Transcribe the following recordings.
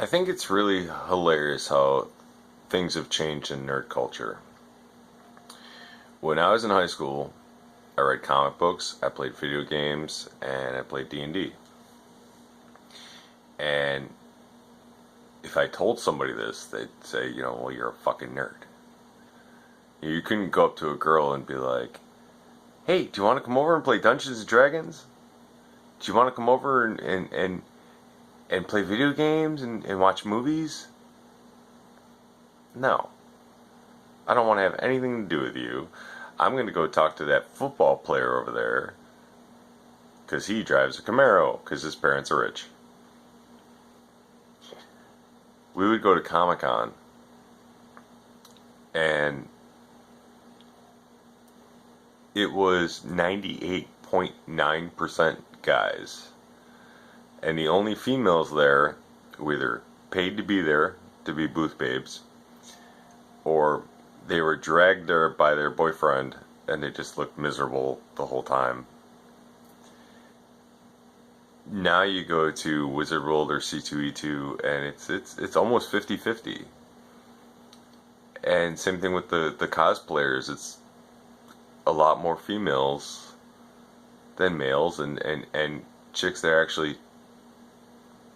I think it's really hilarious how things have changed in nerd culture. When I was in high school, I read comic books, I played video games, and I played D&D. And if I told somebody this, they'd say, well, you're a fucking nerd. You couldn't go up to a girl and be like, hey, do you want to come over and play Dungeons and Dragons? Do you want to come over and play video games and watch movies? No. I don't want to have anything to do with you. I'm going to go talk to that football player over there because he drives a Camaro because his parents are rich. We would go to Comic-Con and it was 98.9% guys. And the only females there who either paid to be there to be booth babes, or they were dragged there by their boyfriend and they just looked miserable the whole time. Now you go to Wizard World or C2E2 and it's almost 50-50. And same thing with the cosplayers. It's a lot more females than males, and chicks that actually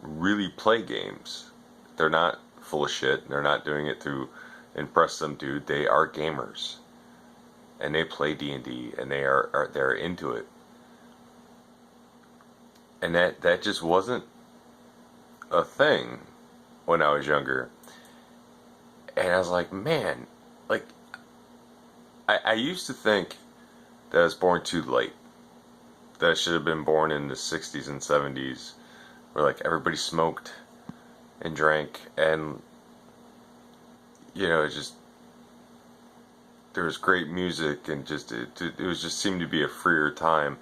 really play games. They're not full of shit. They're not doing it to impress some dude. They are gamers, and they play D&D, and they're into it. And that just wasn't a thing when I was younger. And I was like, man, like I used to think that I was born too late. That I should have been born in the 60s and 70s, where like everybody smoked and drank, and it just, there was great music, and just it was just seemed to be a freer time.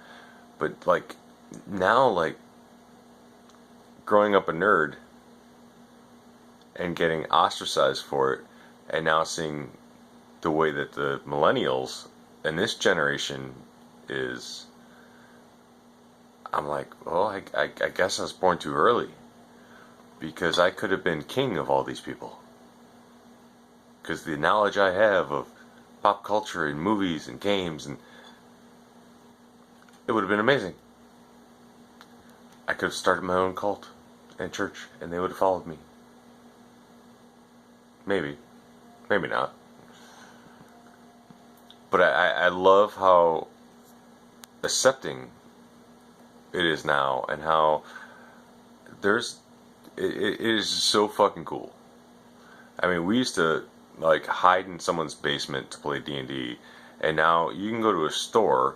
But like now, like growing up a nerd and getting ostracized for it, and now seeing the way that the millennials and this generation is, I'm like, well, I guess I was born too early, because I could have been king of all these people. Because the knowledge I have of pop culture and movies and games, and it would have been amazing. I could have started my own cult and church, and they would have followed me. Maybe. Maybe not. But I love how accepting it is now, and how it is so fucking cool. I mean, we used to like hide in someone's basement to play D&D, and now you can go to a store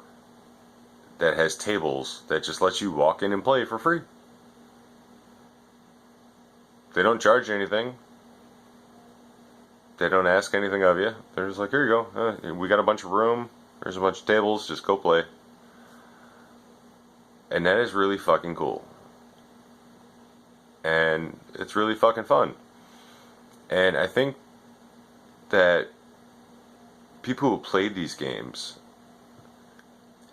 that has tables that just lets you walk in and play for free. They don't charge you anything. They don't ask anything of you. They're just like, here you go. We got a bunch of room. There's a bunch of tables. Just go play. And that is really fucking cool. And it's really fucking fun. And I think that people who played these games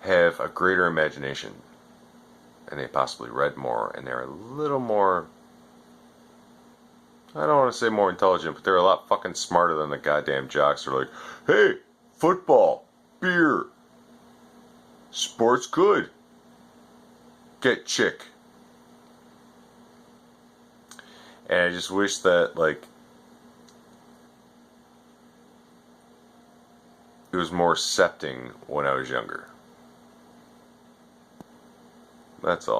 have a greater imagination. And they possibly read more. And they're a little more, I don't want to say more intelligent, but they're a lot fucking smarter than the goddamn jocks who are like, hey, football, beer, sports good, get chick. And I just wish that, like, it was more accepting when I was younger. That's all.